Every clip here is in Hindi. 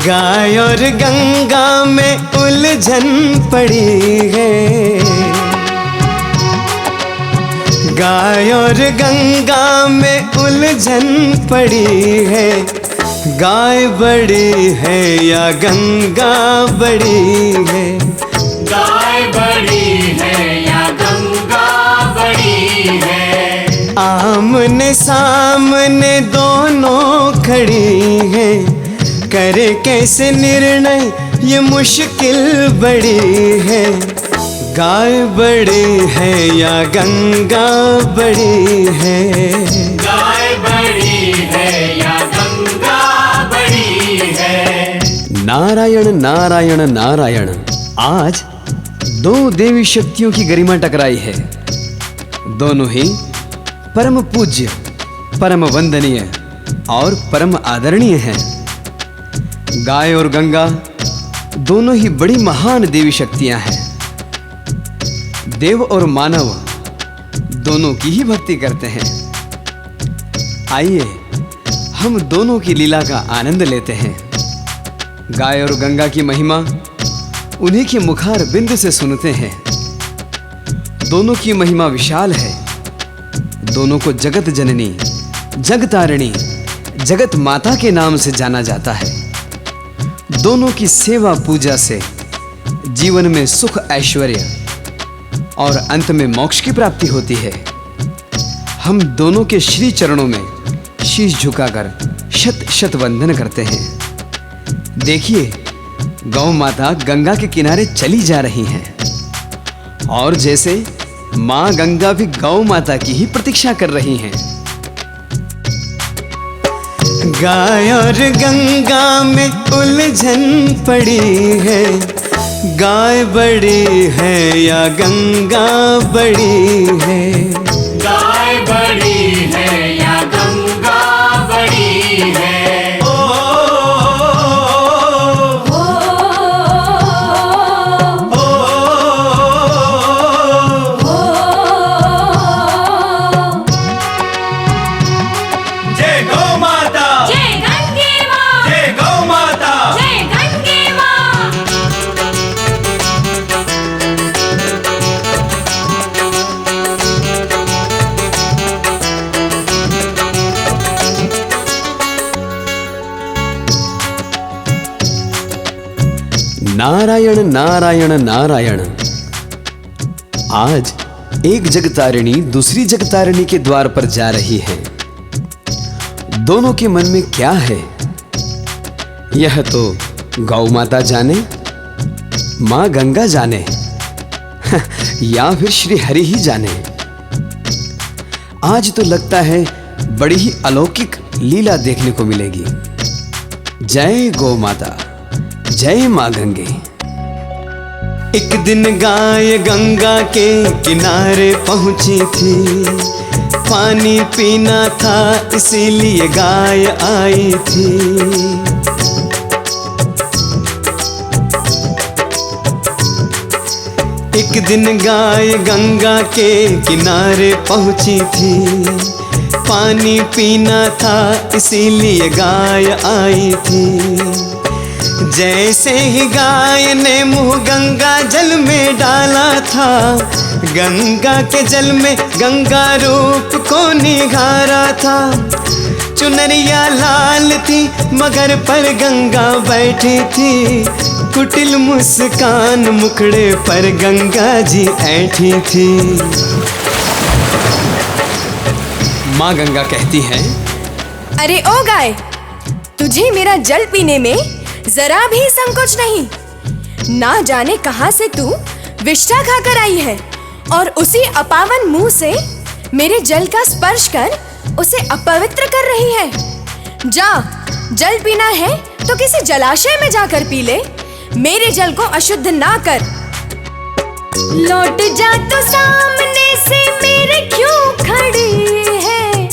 गाय और गंगा में उलझन पड़ी है। गाय और गंगा में उलझन पड़ी है। गाय बड़ी है या गंगा बड़ी है? गाय बड़ी है या गंगा बड़ी है? आमने सामने दोनों खड़ी हैं, करे कैसे निर्णय ये मुश्किल बड़ी है। गाय बड़ी है या गंगा बड़ी है? गाय बड़ी है या गंगा बड़ी है? नारायण नारायण नारायण। आज दो देवी शक्तियों की गरिमा टकराई है। दोनों ही परम पूज्य, परम वंदनीय और परम आदरणीय हैं। गाय और गंगा दोनों ही बड़ी महान देवी शक्तियां हैं। देव और मानव दोनों की ही भक्ति करते हैं। आइए हम दोनों की लीला का आनंद लेते हैं। गाय और गंगा की महिमा उन्हीं के मुखार बिंद से सुनते हैं। दोनों की महिमा विशाल है। दोनों को जगत जननी, जगतारिणी, जगत माता के नाम से जाना जाता है। दोनों की सेवा पूजा से जीवन में सुख, ऐश्वर्य और अंत में मोक्ष की प्राप्ति होती है। हम दोनों के श्री चरणों में शीश झुकाकर शत शत वंदन करते हैं। देखिए, गौ माता गंगा के किनारे चली जा रही हैं और जैसे माँ गंगा भी गौ माता की ही प्रतीक्षा कर रही हैं। गाय और गंगा में उलझन पड़ी है। गाय बड़ी है या गंगा बड़ी है? गाय बड़ी है या गंगा बड़ी है? नारायण नारायण नारायण। आज एक जगतारिणी दूसरी जगतारिणी के द्वार पर जा रही है। दोनों के मन में क्या है यह तो गौ माता जाने, मां गंगा जाने या फिर श्री हरि ही जाने। आज तो लगता है बड़ी ही अलौकिक लीला देखने को मिलेगी। जय गौ माता, जय मां गंगे। एक दिन गाय गंगा के किनारे पहुंची थी। पानी पीना था इसीलिए गाय आई थी। एक दिन गाय गंगा के किनारे पहुंची थी। पानी पीना था इसीलिए गाय आई थी। जैसे ही गाय ने मुंह गंगा जल में डाला था, गंगा के जल में गंगा रूप को निहारा था। चुनरिया लाल थी मगर पर गंगा बैठी थी। कुटिल मुस्कान मुखड़े पर गंगा जी ऐठी थी। माँ गंगा कहती है, अरे ओ गाय, तुझे मेरा जल पीने में जरा भी संकोच नहीं। ना जाने कहां से तू विष्ठा खाकर आई है और उसी अपावन मुंह से मेरे जल का स्पर्श कर उसे अपवित्र कर रही है। जा, जल पीना है तो किसी जलाशय में जाकर पी ले। मेरे जल को अशुद्ध ना कर। लौट जा तो सामने से मेरे क्यों खड़ी है?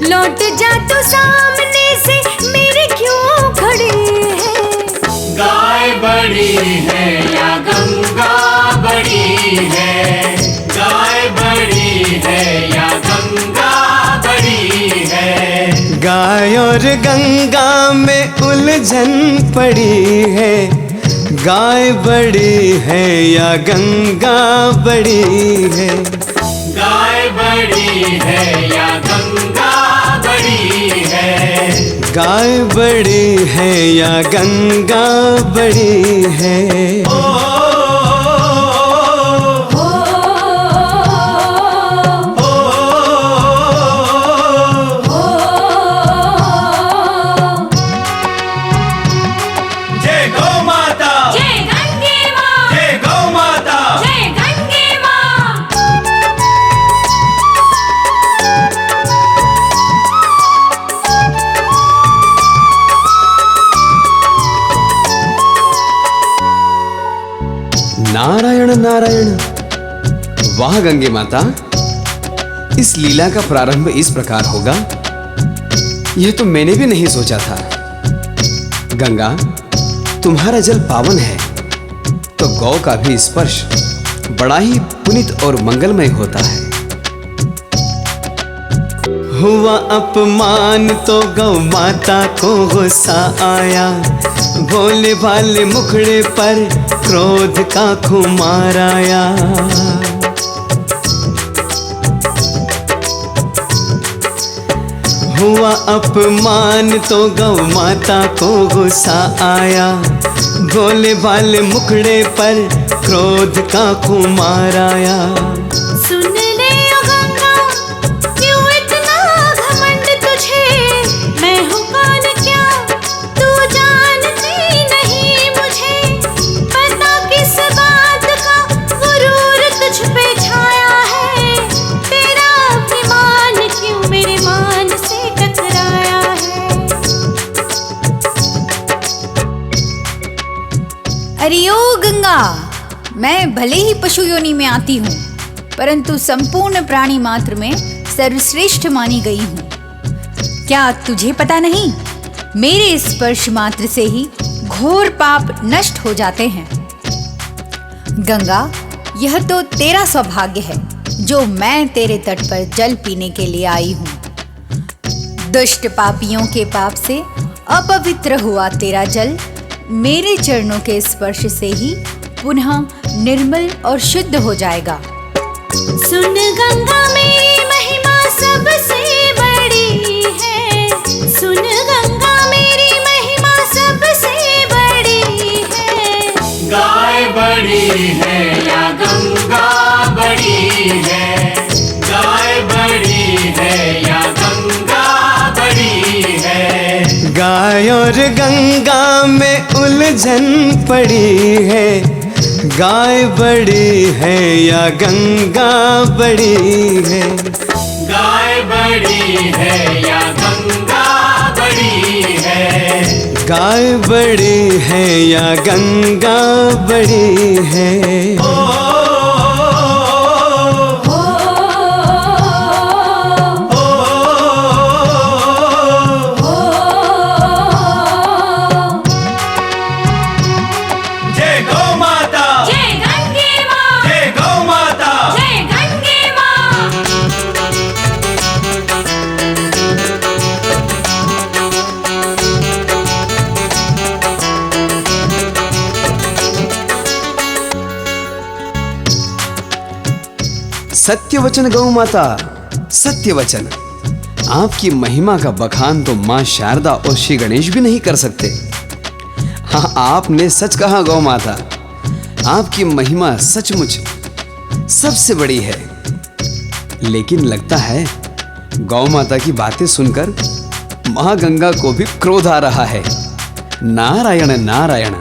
लौट जा तो सामने से मेरे क्यों खड़ी है? गाय बड़ी है या गंगा बड़ी है? गाय बड़ी है या गंगा बड़ी है? गाय गाय और गंगा में उलझन पड़ी है, गाय बड़ी है या गंगा बड़ी है? गाय बड़ी है या गंगा बड़ी है? गाय बड़ी है या गंगा बड़ी है? नारायण नारायण। वाह गंगे माता, इस लीला का प्रारंभ इस प्रकार होगा, यह तो मैंने भी नहीं सोचा था। गंगा, तुम्हारा जल पावन है तो गौ का भी स्पर्श बड़ा ही पुनीत और मंगलमय होता है। हुआ अपमान तो गौ माता को गुस्सा आया, भोले भाले मुखड़े पर क्रोध का खुमार आया। हुआ अपमान तो गौ माता को गुस्सा आया, भोले भाले मुखड़े पर क्रोध का खुमार आया। सुन ले ओ गंगा, क्यों इतना घमंड तुझे? मैं हूँ कौन क्या तू जानती नहीं मुझे? पता किस बात का गुरूर तुझ पे छाया है? तेरा अभिमान क्यों मेरे मान से टकराया है? अरे ओ गंगा, मैं भले ही पशु योनि में आती हूँ, परंतु संपूर्ण प्राणी मात्र में सर्वश्रेष्ठ मानी गई हूँ। क्या तुझे पता नहीं, मेरे स्पर्श मात्र से ही घोर पाप नष्ट हो जाते हैं। गंगा, यह तो तेरा सौभाग्य है जो मैं तेरे तट पर जल पीने के लिए आई हूँ। दुष्ट पापियों के पाप से अपवित्र हुआ तेरा जल मेरे चरणों के स्पर्श से ही पुनः निर्मल और शुद्ध हो जाएगा। सुन गंगा, मेरी महिमा सबसे बड़ी है। सुन गंगा, मेरी महिमा सबसे बड़ी है। गाय बड़ी है या गंगा बड़ी है? गाय बड़ी है या गंगा बड़ी है? गाय और गंगा में उलझन पड़ी है, गाय बड़ी है या गंगा बड़ी है? गाय बड़ी है या गंगा बड़ी है? गाय बड़ी है या गंगा बड़ी है? सत्य वचन गौ माता, सत्य वचन। आपकी महिमा का बखान तो मां शारदा और श्री गणेश भी नहीं कर सकते। हाँ, आपने सच कहा गौ माता, आपकी महिमा सचमुच सबसे बड़ी है। लेकिन लगता है गौ माता की बातें सुनकर मां गंगा को भी क्रोध आ रहा है। नारायण नारायण।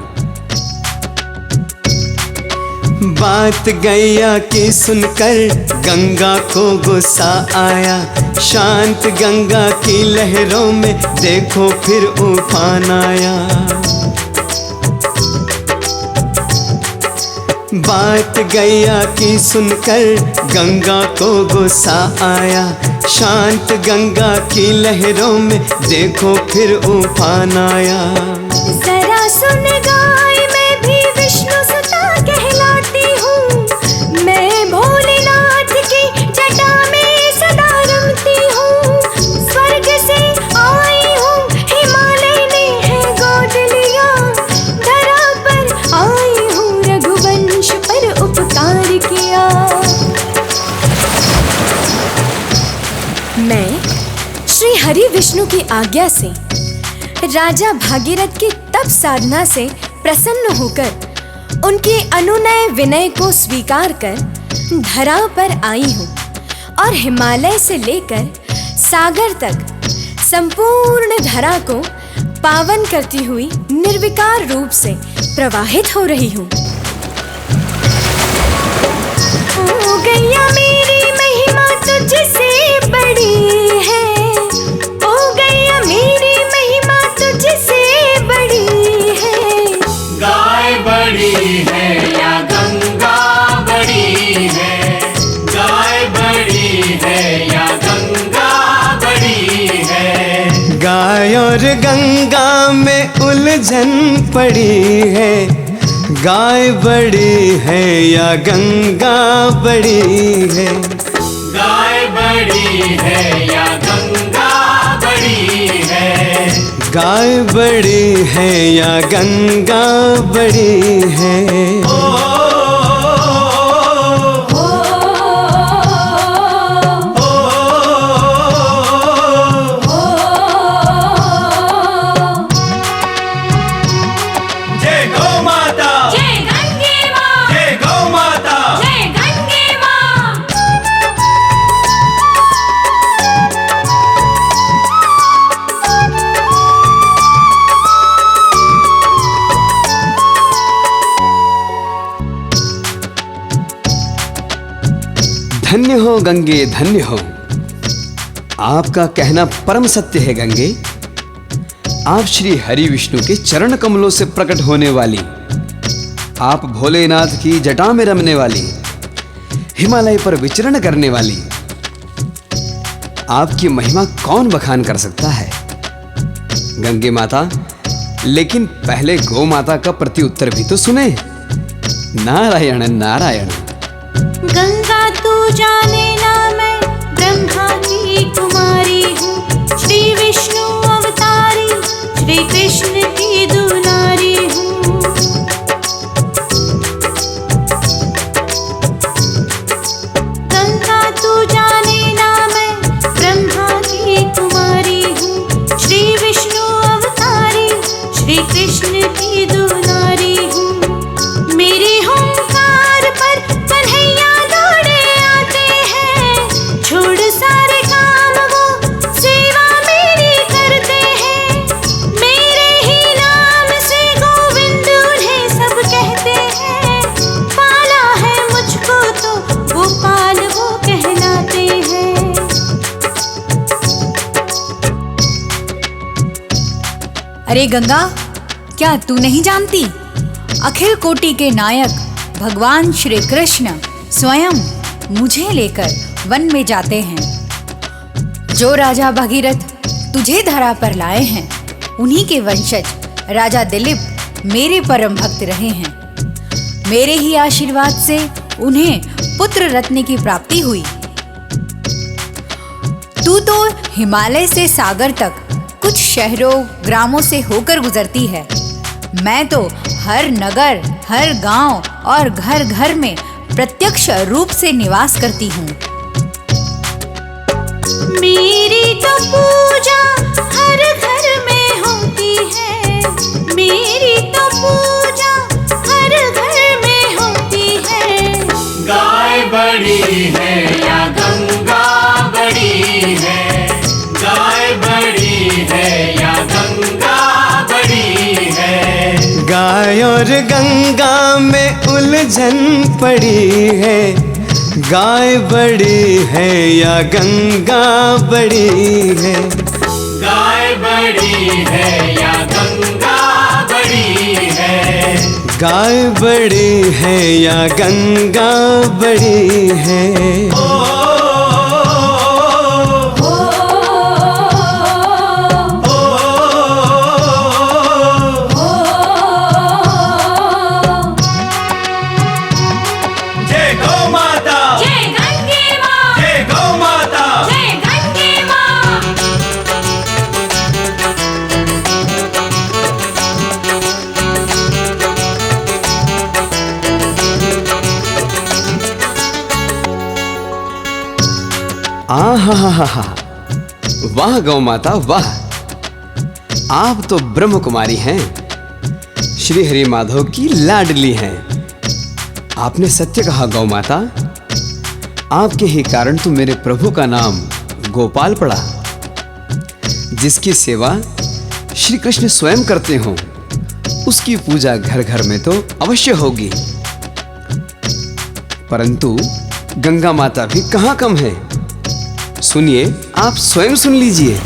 बात गैया की सुनकर गंगा को गुस्सा आया, शांत गंगा की लहरों में देखो फिर उफान आया। बात गैया की सुनकर गंगा को गुस्सा आया, शांत गंगा की लहरों में देखो फिर उफान आया। जरा सुन गाय, मैं भी विष्णु सुता कहलाती हूँ। मैं भोलेनाथ की जटा में सदा रमती हूँ। स्वर्ग से आई हूँ की आज्ञा से राजा भागीरथ की तप साधना से प्रसन्न होकर उनके अनुनय विनय को स्वीकार कर धरा पर आई हूँ और हिमालय से लेकर सागर तक संपूर्ण धरा को पावन करती हुई निर्विकार रूप से प्रवाहित हो रही हूँ। ओ गैया मेरी महिमा तुझसे बड़ी है, ओ गैया मेरी महिमा तुझसे बड़ी है। गाय बड़ी है या गंगा बड़ी है, गाय बड़ी है या गंगा बड़ी है। गाय और गंगा में उलझन पड़ी है, गाय बड़ी है या गंगा बड़ी है। गाय बड़ी है या गंगा बड़ी है, गाय बड़ी है या गंगा बड़ी है। धन्य हो गंगे धन्य हो, आपका कहना परम सत्य है गंगे। आप श्री हरि विष्णु के चरण कमलों से प्रकट होने वाली, आप भोलेनाथ की जटा में रमने वाली, हिमालय पर विचरण करने वाली, आपकी महिमा कौन बखान कर सकता है गंगे माता। लेकिन पहले गौ माता का प्रत्युत्तर भी तो सुने। नारायण नारायण। गंगा तू जाने ना मैं ब्रह्मा की कुमारी हूँ, श्री विष्णु अवतारी श्री कृष्ण की दुलारी हूँ। गंगा तू जाने ना मैं ब्रह्मा की कुमारी हूँ, श्री विष्णु अवतारी श्री कृष्ण की दुलारी हूँ। मेरी हुंकार पर कन्हैया दौड़े आते हैं, छोड़ सारे काम वो सेवा मेरी करते हैं। मेरे ही नाम से गोविंद उन्हें सब कहते हैं, पाला है मुझको तो गोपाल वो कहलाते हैं। अरे गंगा, क्या तू नहीं जानती? अखिल कोटि के नायक भगवान श्री कृष्ण स्वयं मुझे लेकर वन में जाते हैं। जो राजा भगीरथ तुझे धरा पर लाए हैं, उन्हीं के वंशज राजा दिलीप मेरे परम भक्त रहे हैं। मेरे ही आशीर्वाद से उन्हें पुत्र रत्न की प्राप्ति हुई। तू तो हिमालय से सागर तक कुछ शहरों ग्रामों से होकर गुजरती है। मैं तो हर नगर, हर गांव और घर घर में प्रत्यक्ष रूप से निवास करती हूँ। मेरी तो पूजा हर घर में होती है, मेरी तो पूजा हर घर में होती है। गाय बड़ी है या गंगा बड़ी है, गाय बड़ी है या गंगा बड़ी है। गाय और गंगा में उलझन पड़ी है, गाय बड़ी है या गंगा बड़ी है। गाय बड़ी है या गंगा बड़ी है, गाय बड़ी है या गंगा बड़ी है। आहा हा हा हा, वाह गौ माता वाह। आप तो ब्रह्म कुमारी हैं, श्री हरि माधव की लाडली हैं। आपने सत्य कहा गौ माता, आपके ही कारण तो मेरे प्रभु का नाम गोपाल पड़ा। जिसकी सेवा श्री कृष्ण स्वयं करते हो, उसकी पूजा घर घर में तो अवश्य होगी। परंतु गंगा माता भी कहाँ कम है। सुनिए, आप स्वयं सुन लीजिए।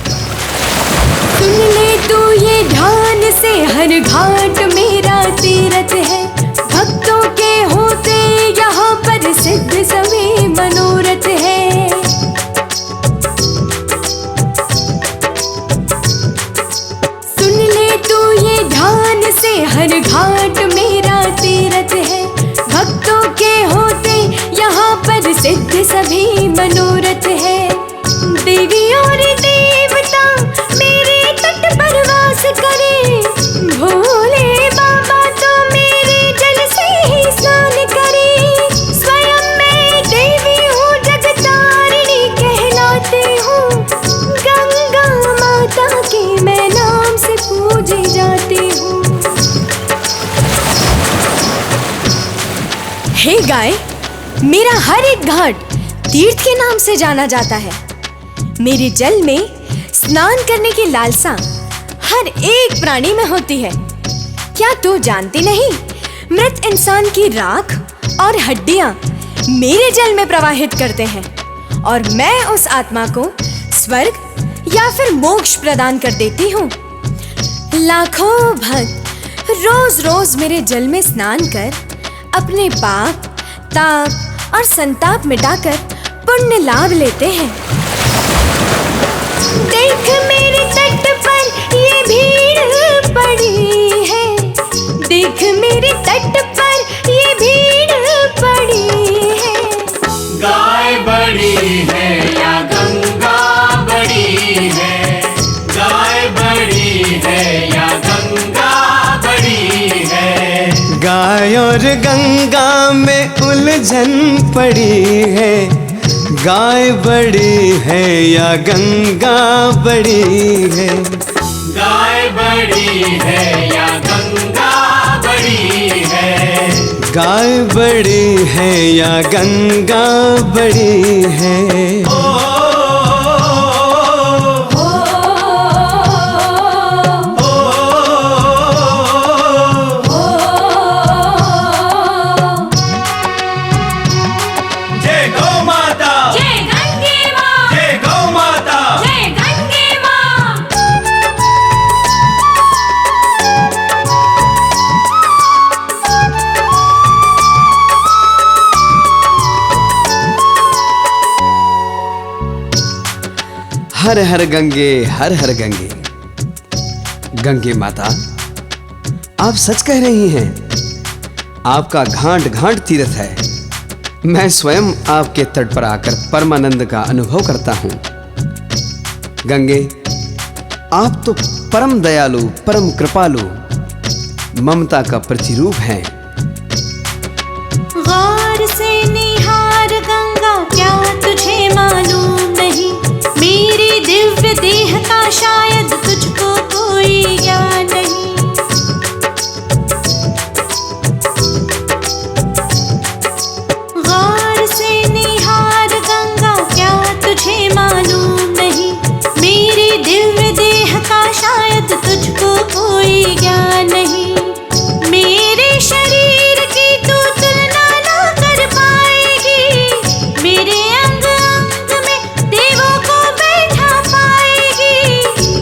सुन ले तू ये ध्यान से, हर घाट मेरा तीरथ है। भक्तों के होते यहाँ पर सिद्ध सभी मनोरथ है। सुन ले तू ये ध्यान से, हर घाट मेरा तीरथ है। भक्तों के होते यहाँ पर सिद्ध सभी मनोरथ है। देवी और देवता मेरे तट पर वास करे। भोले बाबा तो मेरे जल से ही स्नान करे। स्वयं मैं देवी हूँ, जगतारिणी कहलाती हूँ। गंगा माता के मैं नाम से पूजी जाती हूँ। हे गाय, मेरा हर एक घाट तीर्थ के नाम से जाना जाता है। मेरे जल में स्नान करने की लालसा हर एक प्राणी में होती है। क्या तू जानती नहीं, मृत इंसान की राख और हड्डियां मेरे जल में प्रवाहित करते हैं और मैं उस आत्मा को स्वर्ग या फिर मोक्ष प्रदान कर देती हूँ। लाखों भक्त रोज रोज मेरे जल में स्नान कर अपने पाप, ताप और संताप मिटाकर पुण्य लाभ लेते हैं। देख मेरे तट पर ये भीड़ पड़ी है। देख मेरे तट पर ये भीड़ पड़ी है। गाय बड़ी है या गंगा बड़ी है। गाय बड़ी है या गंगा बड़ी है। गाय और गंगा में उलझन पड़ी है। गाय बड़ी है या गंगा बड़ी है। गाय बड़ी है या गंगा बड़ी है। गाय बड़ी है या गंगा बड़ी है। हर हर गंगे, हर हर गंगे। गंगे माता, आप सच कह रही हैं। आपका घाट घाट तीर्थ है। मैं स्वयं आपके तट पर आकर परमानंद का अनुभव करता हूं। गंगे, आप तो परम दयालु, परम कृपालु, ममता का प्रतिरूप हैं। गौर से निहार गंगा, क्या तुझे मालूम नहीं? मेरे दिव्य देह का शायद तुझको कोई ज्ञान नहीं। गौर से निहार गंगा, क्या तुझे मालूम नहीं? मेरे दिव्य देह का शायद तुझको कोई ज्ञान नहीं। मेरे शरीर की तू तुलना ना कर पाएगी। मेरे अंग अंग में देवों को बैठा पाएगी।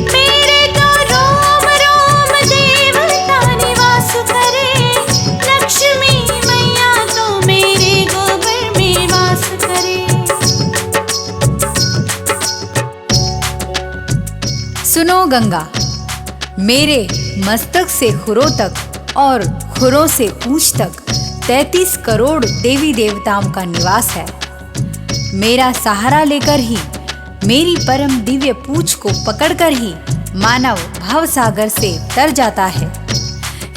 मेरे तो रोम रोम देवता निवास करे। लक्ष्मी मैया तो मेरे गोबर में वास करे। सुनो गंगा, मेरे मस्तक से खुरों तक और खुरों से पूंछ तक 33 करोड़ देवी देवताओं का निवास है। मेरा सहारा लेकर ही, मेरी परम दिव्य पूंछ को पकड़कर ही मानव भव सागर से तर जाता है।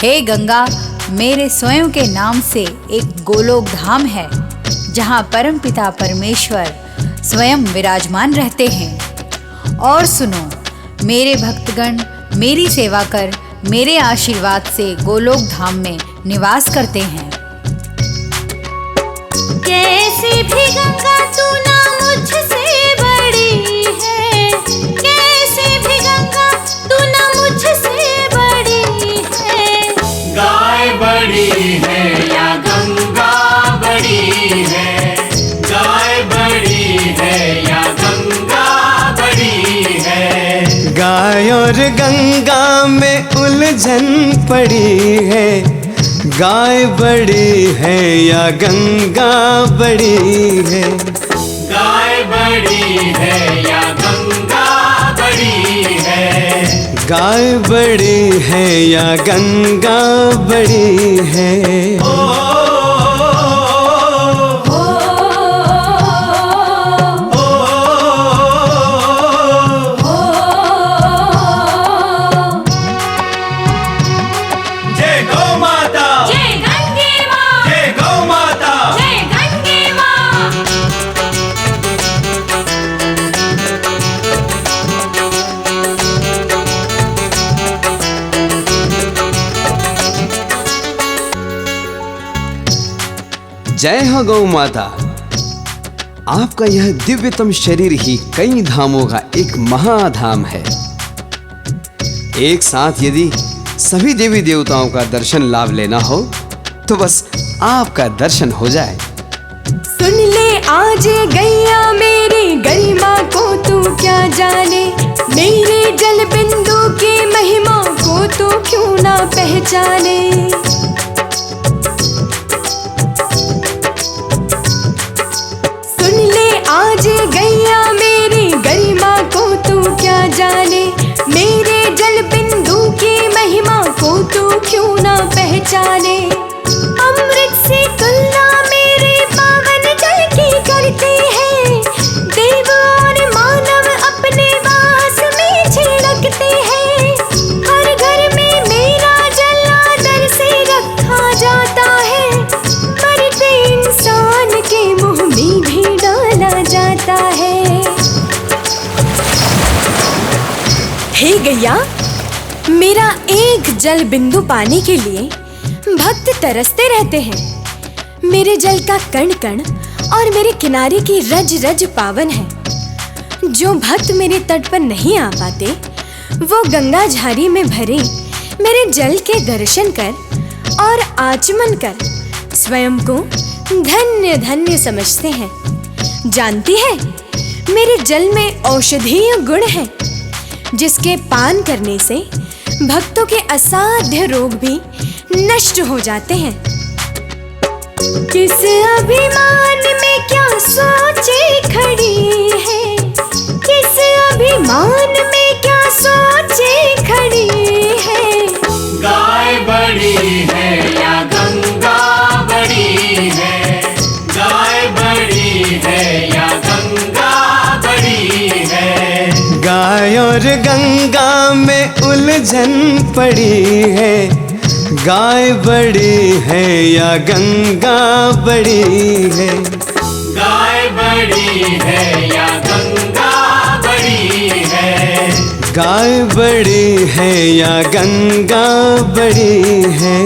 हे गंगा, मेरे स्वयं के नाम से एक गोलोक धाम है, जहाँ परम पिता परमेश्वर स्वयं विराजमान रहते हैं। और सुनो, मेरे भक्तगण मेरी सेवा कर मेरे आशीर्वाद से गोलोक धाम में निवास करते हैं। कैसे भी गंगा तू ना मुझसे बड़ी है, कैसे भी गंगा तू ना मुझसे बड़ी है। गाय बड़ी है या गंगा बड़ी है, गाय बड़ी है या गंगा बड़ी है। गाय और गंगा में उलझन पड़ी है, गाय बड़ी है या गंगा बड़ी है। गाय बड़ी है या गंगा बड़ी है, गाय बड़ी है या गंगा बड़ी है। जय गौ माता, जय गंगे माँ, जय गौ माता। जय गंगे माँ। जय हो गौ माता। आपका यह दिव्यतम शरीर ही कई धामों का एक महाधाम है। एक साथ यदि सभी देवी देवताओं का दर्शन लाभ लेना हो तो बस आपका दर्शन हो जाए। सुन ले आज गैया मेरी गरिमा को तू क्या जाने, मेरे जल बिंदु की महिमा को तू क्यों ना पहचाने। सुन ले आज गैया मेरी गरिमा को तू क्या जाने, मेरे जल बिंदु की महिमा को तू क्यों ना पहचाने। अमृत से तुलना मेरे पावन जल की करते हैं, देव और मानव अपने वास में छिड़कते हैं। हर घर में मेरा जल आदर से रखा जाता है, मरते इंसान के मुंह में भी डाला जाता है। हे गैया, मेरा एक जल बिंदु पाने के लिए भक्त तरसते रहते हैं। मेरे जल का कण कण और मेरे किनारे की रज रज पावन है। जो भक्त मेरे तट पर नहीं आ पाते वो गंगा झारी में भरे मेरे जल के दर्शन कर और आचमन कर स्वयं को धन्य धन्य समझते हैं। जानती है, मेरे जल में औषधीय गुण है, जिसके पान करने से भक्तों के असाध्य रोग भी नष्ट हो जाते हैं। किस अभिमान में क्या सोचे खड़ी है, किस अभिमान में क्या सोचे खड़ी है। गाय बड़ी है या गंगा बड़ी है, गाय बड़ी है या गंगा बड़ी है। गाय और गंगा में उलझन पड़ी है, गाय बड़ी है या गंगा बड़ी है। गाय बड़ी है या गंगा बड़ी है, गाय बड़ी है या गंगा बड़ी है।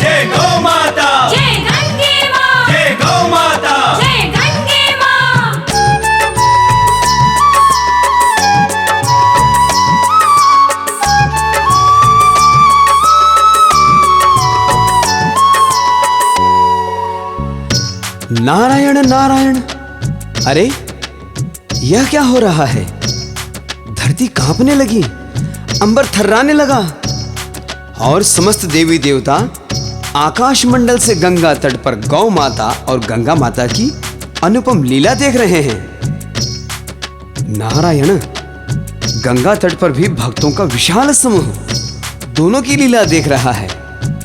जय गौ माता, जय गंगे माँ, जय गौ माता। जय गंगे माँ। नारायण नारायण। अरे यह क्या हो रहा है? धरती कांपने लगी, अंबर थर्राने लगा और समस्त देवी देवता आकाश मंडल से गंगा तट पर गौ माता और गंगा माता की अनुपम लीला देख रहे हैं। नारायण, गंगा तट पर भी भक्तों का विशाल समूह दोनों की लीला देख रहा है।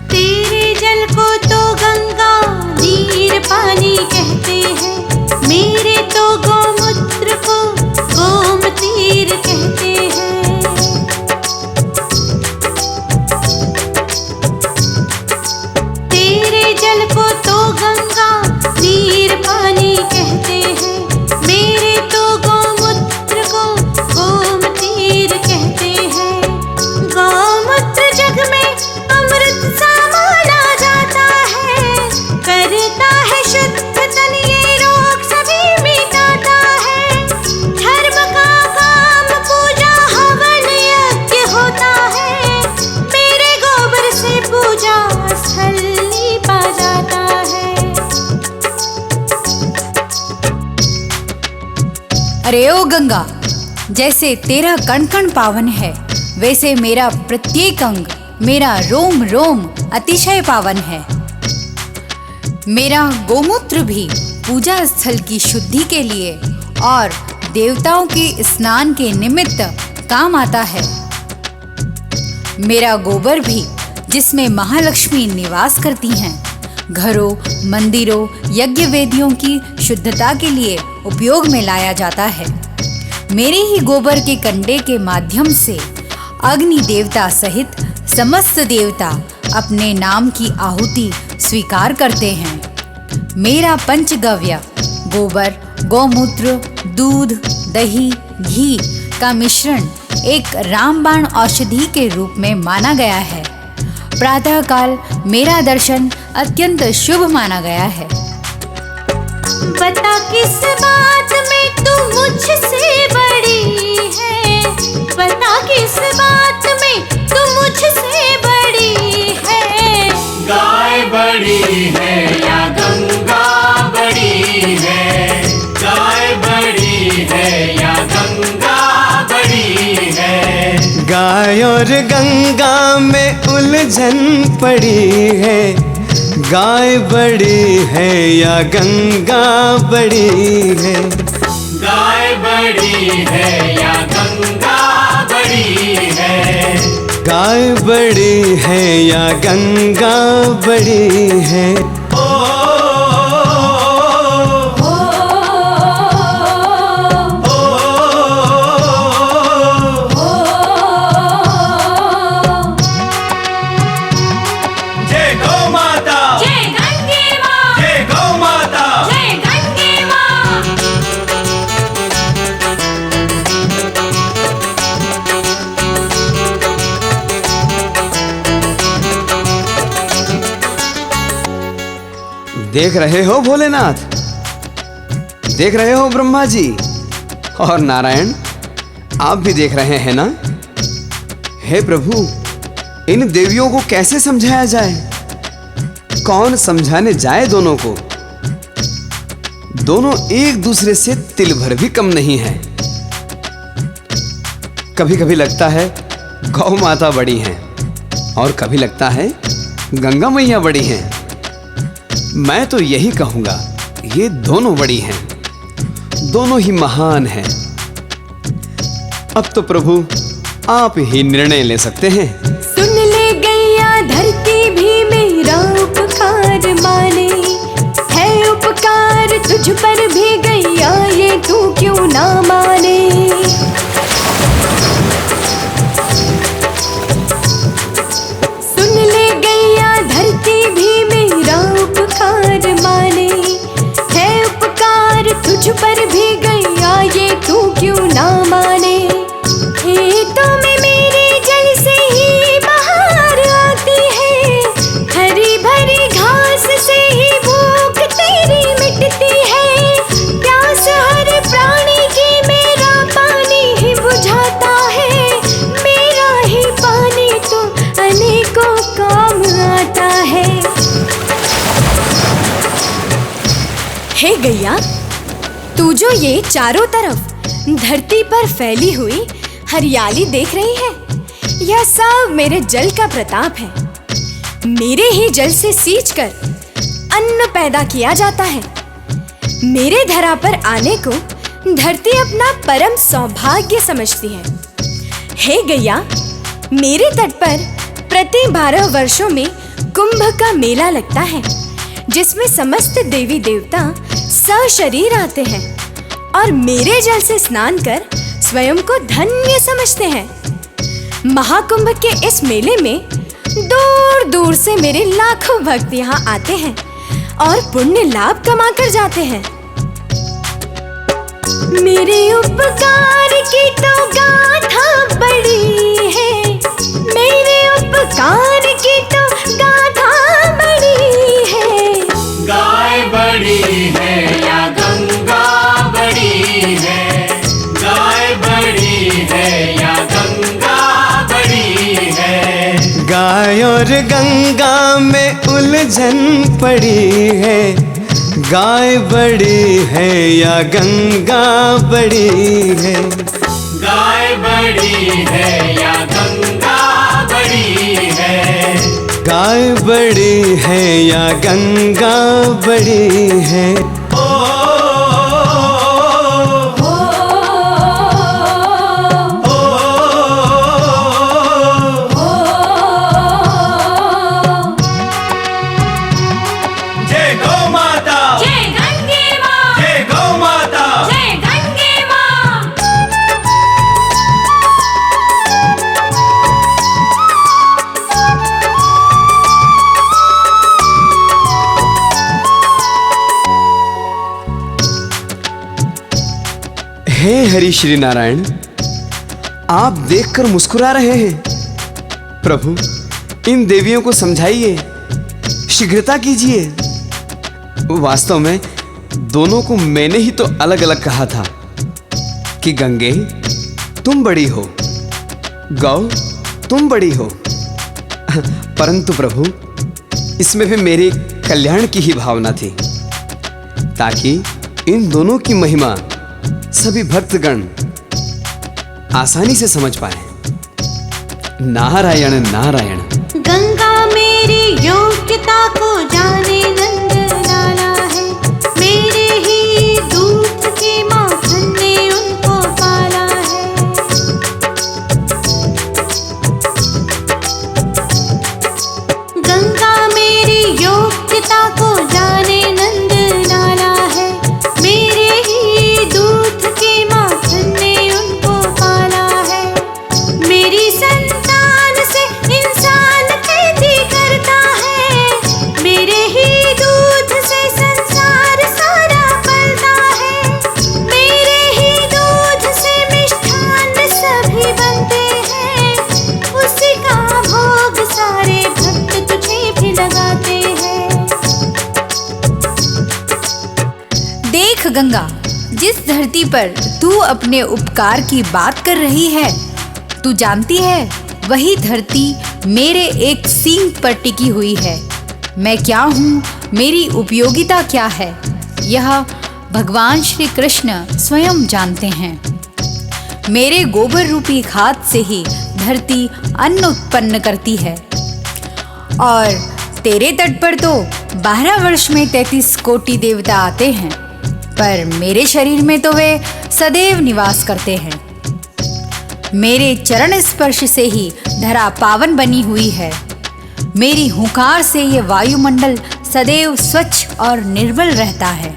तेरे जल को तो गंगा नीर पानी कहते हैं, मेरे तो गौमूत्र को गोमतीर कहते हैं। तो गंगा नीर पानी कहते हैं, मेरे तो गौमूत्र को गोमतीर कहते हैं। गौमूत्र जग में अमृत सा माना जाता है, करता है शुद्ध तन ये रोग सभी मिटाता है। धर्म का काम पूजा हवन यज्ञ होता है, मेरे गोबर से पूजा स्थल लीपा जाता है। अरे ओ गंगा, जैसे तेरा कण कण पावन है, वैसे मेरा प्रत्येक अंग, मेरा रोम रोम अतिशय पावन है। मेरा गोमूत्र भी पूजा स्थल की शुद्धि के लिए और देवताओं के स्नान के निमित्त काम आता है। मेरा गोबर भी, जिसमें महालक्ष्मी निवास करती हैं, घरों, मंदिरों, यज्ञ वेदियों की शुद्धता के लिए उपयोग में लाया जाता है। मेरे ही गोबर के कंडे के माध्यम से अग्नि देवता सहित समस्त देवता अपने नाम की आहुति स्वीकार करते हैं। मेरा पंचगव्य गोबर, गौमूत्र, दूध, दही, घी का मिश्रण एक रामबाण औषधि के रूप में माना गया है। प्रातःकाल मेरा दर्शन अत्यंत शुभ माना गया है। बता किस बात में तू मुझसे बड़ी है, बता किस बात में तू मुझसे बड़ी है। गाय बड़ी है या गंगा बड़ी है, गाय बड़ी है या गंगा बड़ी है। गाय और गंगा में उलझन पड़ी है, गाय बड़ी है या गंगा बड़ी है। गाय बड़ी है या गंगा बड़ी है, गाय बड़ी है या गंगा बड़ी है। जय गौ माता, जय गंगे माँ, जय गौ माता। जय गंगे माँ। देख रहे हो भोलेनाथ, देख रहे हो ब्रह्मा जी और नारायण, आप भी देख रहे हैं ना। हे प्रभु, इन देवियों को कैसे समझाया जाए? कौन समझाने जाए दोनों को? दोनों एक दूसरे से तिल भर भी कम नहीं है। कभी कभी लगता है गौ माता बड़ी हैं और कभी लगता है गंगा मैया बड़ी हैं। मैं तो यही कहूंगा, ये दोनों बड़ी हैं, दोनों ही महान हैं। अब तो प्रभु आप ही निर्णय ले सकते हैं। सुन ले गैया धरती भी मेरा उपकार माने, है उपकार तुझ पर भी गैया ये तू क्यों ना माने। सुन ले गैया धरती भी मेरा उपकार माने, है उपकार तुझ पर भी गैया ये तू क्यों ना माने। खेतों में मेरे जल से ही बहार आती है, हरी भरी घास से ही भूख तेरी मिटती है। प्यास हर प्राणी की मेरा पानी ही बुझाता है, मेरा ही पानी तो अनेकों काम आता है। हे गैया, तू जो ये चारों तरफ धरती पर फैली हुई हरियाली देख रही है, यह सब मेरे जल का प्रताप है। मेरे ही जल से सींचकर अन्न पैदा किया जाता है। मेरे धरा पर आने को धरती अपना परम सौभाग्य समझती है। हे गैया, मेरे तट पर प्रति 12 वर्षों में कुंभ का मेला लगता है, जिसमें समस्त देवी देवता सशरीर आते हैं और मेरे जल से स्नान कर स्वयं को धन्य समझते हैं। महाकुंभ के इस मेले में दूर दूर से मेरे लाखों भक्त यहाँ आते हैं और पुण्य लाभ कमा कर जाते हैं। मेरे उपकार की तो गाथा बड़ी है, मेरे उपकार की तो गाथा बड़ी है। गाय बड़ी है या गंगा बड़ी है, गाय बड़ी है या गंगा बड़ी है। गाय और गंगा में उलझन पड़ी है, गाय बड़ी है या गंगा बड़ी है। गाय बड़ी है या गंगा बड़ी है, गाय बड़ी है या गंगा बड़ी है। जय गौ माता, जय गंगे माँ, जय गौ माता। जय गंगे माँ। हे हरि श्री नारायण, आप देखकर मुस्कुरा रहे हैं। प्रभु, इन देवियों को समझाइए, शीघ्रता कीजिए। वास्तव में दोनों को मैंने ही तो अलग अलग कहा था कि गंगे तुम बड़ी हो, गौ तुम बड़ी हो। परंतु प्रभु, इसमें भी मेरे कल्याण की ही भावना थी, ताकि इन दोनों की महिमा सभी भक्तगण आसानी से समझ पाए। नारायण नारायण। गंगा मेरी योग्यता को जाने नंद लाला है, मेरे ही दूध के माखन ने उनको पाला है। गंगा मेरी योग्यता को जाने नंद लाला है, मेरे ही दूध के माखन ने उनको पाला है। मेरी संतान से इंसान खेती करता है, मेरे ही दूध से संसार सारा पलता है। मेरे ही दूध से मिष्ठान सभी बनते हैं, उसी का भोग सारे भक्त तुझे भी लगाते हैं। देख गंगा, जिस धरती पर तू अपने उपकार की बात कर रही है, तू जानती है वही धरती मेरे एक सींग पर टिकी हुई है। मैं क्या हूँ, मेरी उपयोगिता क्या है, यह भगवान श्री कृष्ण स्वयं जानते हैं। मेरे गोबर रूपी खाद से ही धरती अन्न उत्पन्न करती है, और तेरे तट पर तो 12 वर्ष में 33 कोटि देवता आते हैं, पर मेरे शरीर में तो वे सदैव निवास करते हैं। मेरे चरण स्पर्श से ही धरा पावन बनी हुई है, मेरी हुंकार से ये वायुमंडल सदैव स्वच्छ और निर्मल रहता है।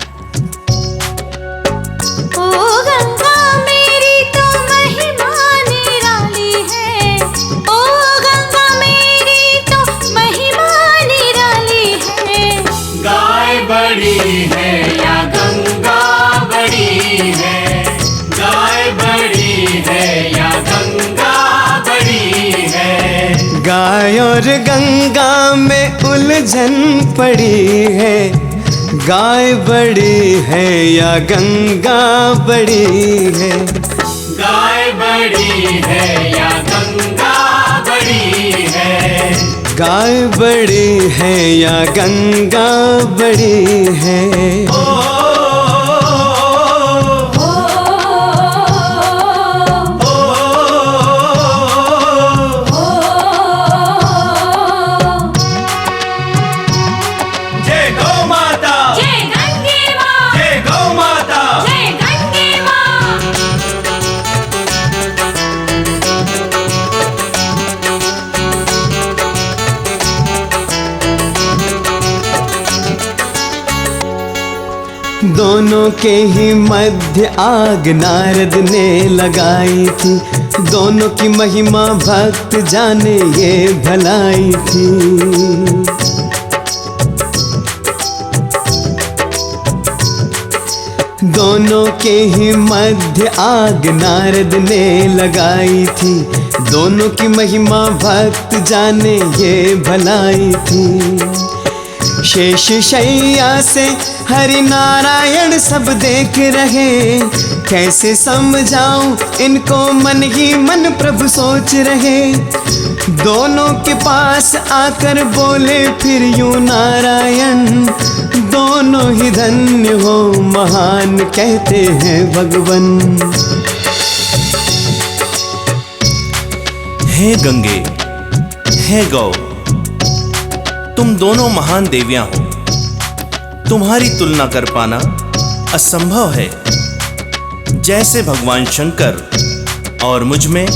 ओ गंगा मेरी तो महिमा निराली है, ओ गंगा मेरी तो महिमा निराली है। गाय बड़ी है या गंगा बड़ी है, गाय बड़ी है या गंगा बड़ी है। गाय और गंगा में उलझन पड़ी है, गाय बड़ी है या गंगा बड़ी है। गाय बड़ी है या गंगा बड़ी है, गाय बड़ी है या गंगा बड़ी है। जय गौ माता, जय गंगे माँ, जय गौ माता। जय गंगे माँ। दोनों के ही मध्य आग नारद ने लगाई थी, दोनों की महिमा भक्त जाने ये भलाई थी। दोनों के ही मध्य आग नारद ने लगाई थी। दोनों की महिमा भक्त जाने ये भलाई थी। शेष शैया से हरि नारायण सब देख रहे, कैसे समझाऊं इनको मन ही मन प्रभु सोच रहे। दोनों के पास आकर बोले फिर यूं नारायण, दोनों ही धन्य हो महान कहते हैं भगवन। हे गंगे, हे गौ, तुम दोनों महान देवियां हो। तुम्हारी तुलना कर पाना असंभव है। जैसे भगवान शंकर और मुझ में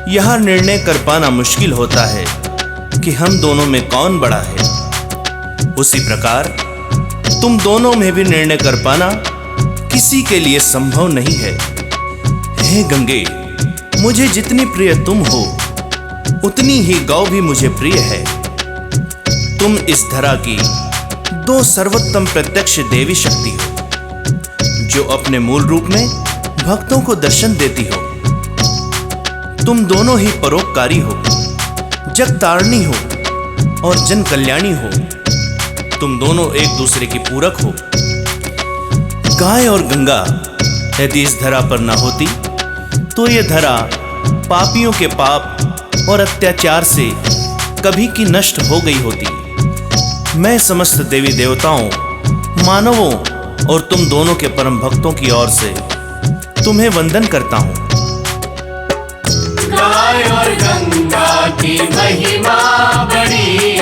यह निर्णय कर पाना मुश्किल होता है कि हम दोनों में कौन बड़ा है, उसी प्रकार तुम दोनों में भी निर्णय कर पाना किसी के लिए संभव नहीं है। हे गंगे, मुझे जितनी प्रिय तुम हो उतनी ही गौ भी मुझे प्रिय है। तुम इस धरा की दो सर्वोत्तम प्रत्यक्ष देवी शक्ति हो, जो अपने मूल रूप में भक्तों को दर्शन देती हो। तुम दोनों ही परोपकारी हो, जग तारणी हो और जन कल्याणी हो। तुम दोनों एक दूसरे की पूरक हो। गाय और गंगा यदि इस धरा पर न होती तो ये धरा पापियों के पाप और अत्याचार से कभी की नष्ट हो गई होती। मैं समस्त देवी देवताओं, मानवों और तुम दोनों के परम भक्तों की ओर से तुम्हें वंदन करता हूँ। गाय और गंगा की महिमा बड़ी